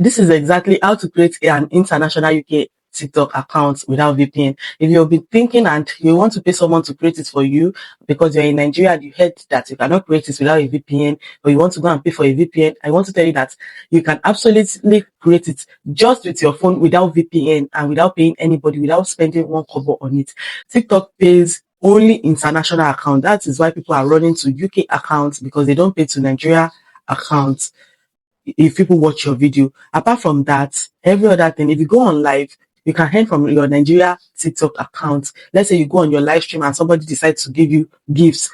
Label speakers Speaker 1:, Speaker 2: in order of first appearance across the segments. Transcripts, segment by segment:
Speaker 1: This is exactly how to create an international UK TikTok account without VPN. If you've been thinking and you want to pay someone to create it for you because you're in Nigeria and you heard that you cannot create it without a VPN, or you want to go and pay for a VPN, I want to tell you that you can absolutely create it just with your phone without VPN and without paying anybody, without spending one kobo on it. TikTok pays only international account. That is why people are running to UK accounts, because they don't pay to Nigeria accounts if people watch your video. Apart from that, every other thing, if you go on live, you can earn from your Nigeria TikTok account. Let's say you go on your live stream and somebody decides to give you gifts.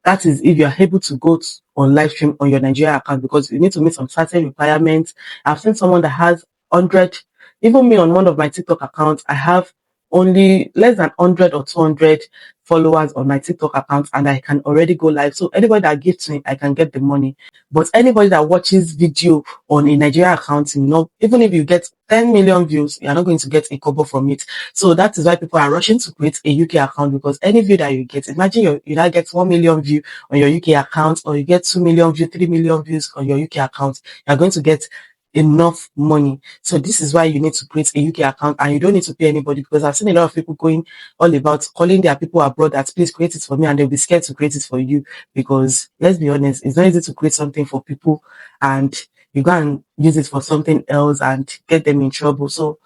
Speaker 1: That is if you're able to go on live stream on your Nigeria account, because you need to meet some certain requirements. I've seen someone that has 100, even me on one of my TikTok accounts, I have only less than 100 or 200 followers on my TikTok account, and I can already go live. So anybody that gives me, I can get the money. But anybody that watches video on a Nigeria account, even if you get 10 million views, you're not going to get a kobo from it. So that is why people are rushing to create a UK account, because any view that you get, imagine you now get 1 million view on your UK account, or you get 2 million views, 3 million views on your UK account, you're going to get enough money. So this is why you need to create a UK account, and you don't need to pay anybody, because I've seen a lot of people going all about calling their people abroad that please create it for me, and they'll be scared to create it for you, because let's be honest, it's not easy to create something for people and you go and use it for something else and get them in trouble. So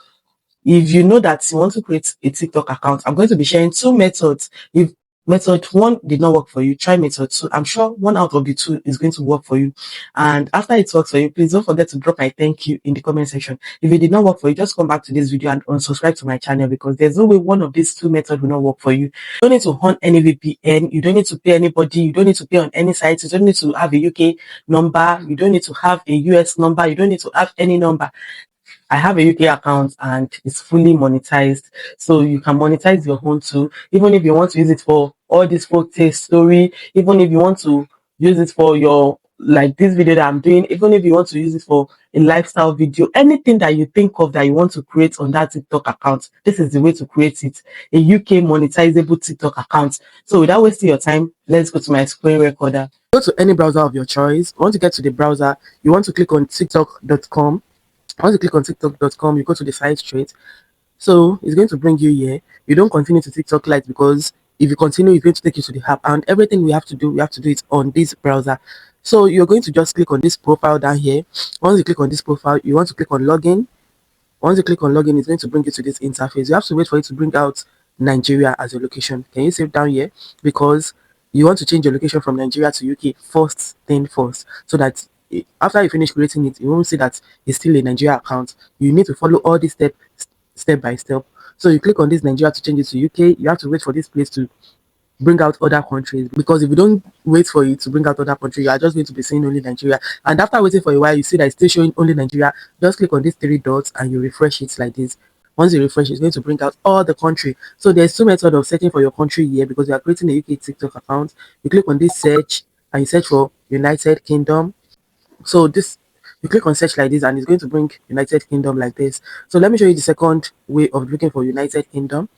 Speaker 1: if you know that you want to create a TikTok account, I'm going to be sharing two methods. If method one did not work for you, try method two. I'm sure one out of the two is going to work for you. And after it works for you, please don't forget to drop my thank you in the comment section. If it did not work for you, just come back to this video and unsubscribe to my channel, because there's no way one of these two methods will not work for you. You don't need to hunt any VPN. You don't need to pay anybody. You don't need to pay on any site. You don't need to have a UK number. You don't need to have a US number. You don't need to have any number. I have a UK account and it's fully monetized. So you can monetize your own too. Even if you want to use it for all this folk taste story, even if you want to use it for your, like this video that I'm doing, even if you want to use it for a lifestyle video, anything that you think of that you want to create on that TikTok account, this is the way to create it. A UK monetizable TikTok account. So without wasting your time, let's go to my screen recorder. Go to any browser of your choice. Once you get to the browser, you want to click on tiktok.com. Once you click on tiktok.com, you go to the site straight. So it's going to bring you here. You don't continue to TikTok Lite, because if you continue, it's going to take you to the app, and everything we have to do it on this browser. So you're going to just click on this profile down here. Once you click on this profile, you want to click on login. Once you click on login, it's going to bring you to this interface. You have to wait for it to bring out Nigeria as your location. Can you save down here? Because you want to change your location from Nigeria to UK first thing first, so that after you finish creating it, you won't see that it's still a Nigeria account. You need to follow all these steps step by step. So you click on this Nigeria to change it to UK. You have to wait for this place to bring out other countries, because if you don't wait for it to bring out other countries, you are just going to be seeing only Nigeria. And after waiting for a while, you see that it's still showing only Nigeria. Just click on these three dots and you refresh it like this. Once you refresh, it's going to bring out all the country. So there's two methods of searching for your country here, because you are creating a UK TikTok account. You click on this search and you search for United Kingdom. So this, you click on search like this and it's going to bring United Kingdom like this. So let me show you the second way of looking for United Kingdom.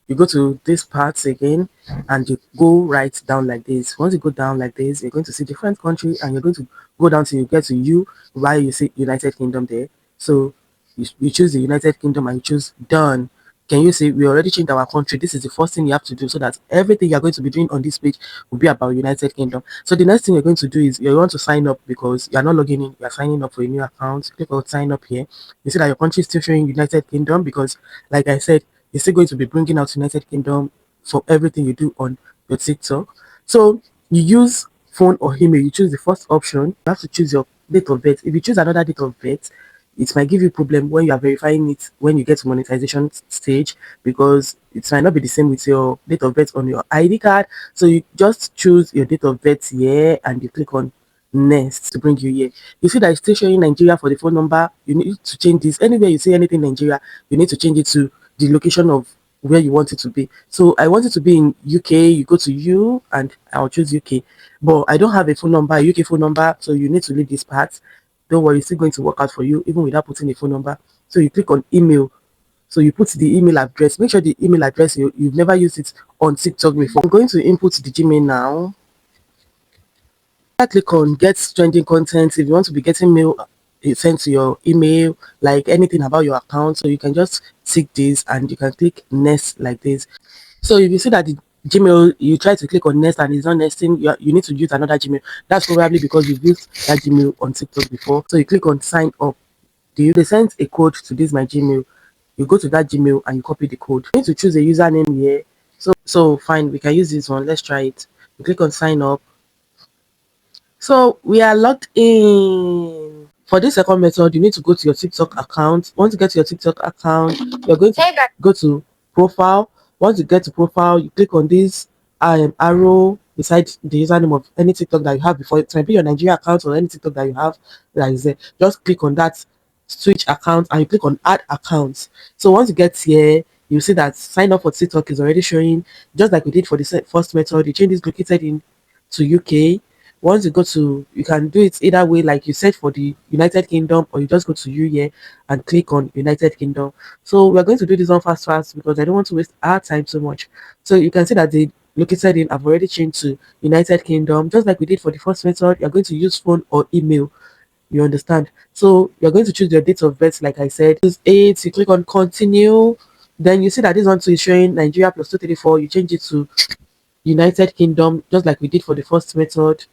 Speaker 1: You go to this part again and you go right down like this. Once you go down like this, you're going to see different country, and you're going to go down till you get to U, while you see United Kingdom there. So you choose the United Kingdom and you choose done. Can you see we already changed our country? This is the first thing you have to do, so that everything you're going to be doing on this page will be about United Kingdom. So the next thing you're going to do is you want to sign up, because you're not logging in, you're signing up for a new account. Click on sign up here. You see that your country is still showing United Kingdom, because like I said, it's still going to be bringing out United Kingdom for everything you do on your TikTok. So you use phone or email. You choose the first option. You have to choose your date of birth. If you choose another date of birth, it might give you problem when you are verifying it when you get to monetization stage, because it might not be the same with your date of birth on your ID card. So you just choose your date of birth here and you click on next to bring you here. You see that it's still showing Nigeria for the phone number. You need to change this. Anywhere you see anything Nigeria, you need to change it to the location of where you want it to be. So I want it to be in UK. You go to U and I'll choose UK, but I don't have a phone number, a UK phone number, so you need to leave this part. Don't worry, it's still going to work out for you even without putting a phone number. So you click on email. So you put the email address. Make sure the email address, you've never used it on TikTok before. I'm going to input the Gmail now. I click on get trending content. If you want to be getting mail sent to your email, like anything about your account. So you can just tick this and you can click next like this. So if you see that the Gmail, you try to click on next and it's not nesting, you need to use another Gmail. That's probably because you've used that Gmail on TikTok before. So you click on sign up. They sent a code to this my Gmail. You go to that Gmail and you copy the code. You need to choose a username here. So fine, we can use this one. Let's try it. You click on sign up. So we are logged in. For this second method, you need to go to your TikTok account. Once you get to your TikTok account, you're going to go to profile. Once you get to profile, you click on this arrow beside the username of any TikTok that you have before. It might be your Nigeria account or any TikTok that you have that is there. Just click on that switch account and you click on add accounts. So once you get here, you see that sign up for TikTok is already showing, just like we did for the first method. The change is located in to UK. Once you go to, you can do it either way, like you said for the United Kingdom, or you just go to you here and click on United Kingdom. So we're going to do this one fast because I don't want to waste our time so much. So you can see that the located in, I've already changed to United Kingdom, just like we did for the first method. You're going to use phone or email. You understand? So you're going to choose your date of birth, like I said. Choose 8, you click on continue. Then you see that this one is showing Nigeria plus 234. You change it to United Kingdom, just like we did for the first method.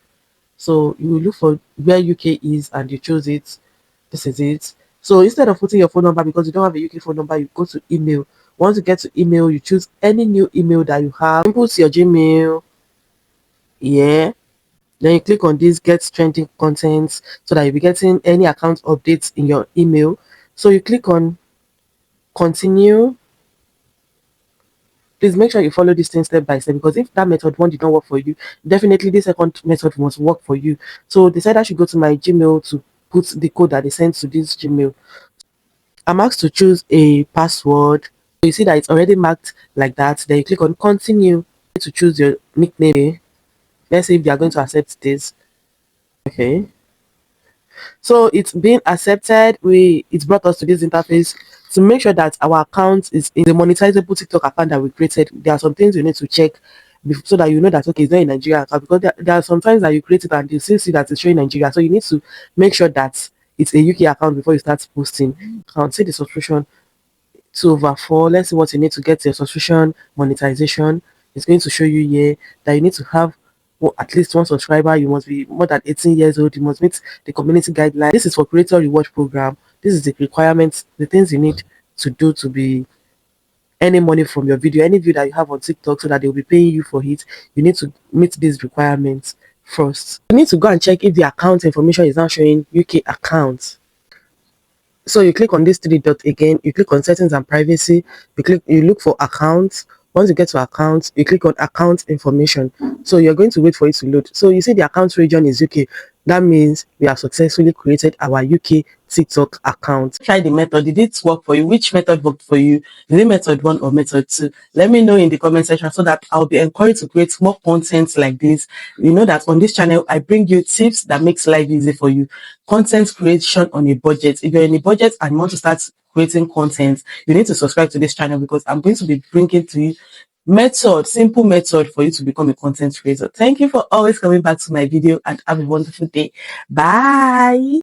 Speaker 1: So you will look for where UK is and you choose it. This is it. So instead of putting your phone number, because you don't have a UK phone number, you go to email. Once you get to email, you choose any new email that you have. Input your Gmail. Yeah. Then you click on this get trending contents so that you'll be getting any account updates in your email. So you click on continue. Please make sure you follow this thing step by step, because if that method one did not work for you, definitely the second method must work for you. So they said I should go to my Gmail to put the code that they sent to this Gmail. I'm asked to choose a password. You see that it's already marked like that. Then you click on continue to choose your nickname. Let's see if they are going to accept this. Okay. So it's been accepted. It's brought us to this interface to make sure that our account is in the monetizable TikTok account that we created. There are some things you need to check so that you know that okay, it's not in Nigeria account, because there are sometimes that you create it and you still see that it's showing Nigeria. So you need to make sure that it's a UK account before you start posting. I'll see the subscription 2/4. Let's see what you need to get your subscription monetization. It's going to show you here that you need to have at least one subscriber. You must be more than 18 years old. You must meet the community guidelines. This is for creator reward program. This is the requirements, the things you need to do to be earning money from your video, any video that you have on TikTok, so that they'll be paying you for it. You need to meet these requirements first. You need to go and check if the account information is now showing UK account. So you click on this three dot again, you click on settings and privacy, you look for accounts. Once you get to accounts, you click on account information. So you're going to wait for it to load. So you see the account region is UK. That means we have successfully created our UK TikTok account. Try the method. Did it work for you? Which method worked for you? Is it method 1 or method 2? Let me know in the comment section so that I'll be encouraged to create more content like this. You know that on this channel, I bring you tips that makes life easy for you. Content creation on a budget. If you're in a budget and you want to start creating content, you need to subscribe to this channel, because I'm going to be bringing to you simple method for you to become a content creator. Thank you for always coming back to my video, and have a wonderful day. Bye.